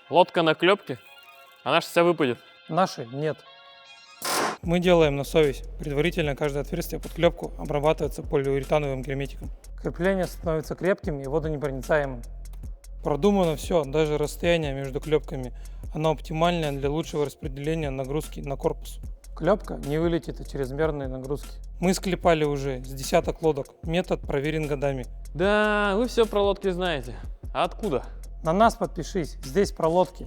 Лодка на клепке? Она ж вся выпадет. Наши нет. Мы делаем на совесть. Предварительно каждое отверстие под клепку обрабатывается полиуретановым герметиком. Крепление становится крепким и водонепроницаемым. Продумано все, даже расстояние между клепками. Оно оптимальное для лучшего распределения нагрузки на корпус. Клепка не вылетит от чрезмерной нагрузки. Мы склепали уже с десяток лодок. Метод проверен годами. Да, вы все про лодки знаете. А откуда? На нас подпишись, здесь про лодки.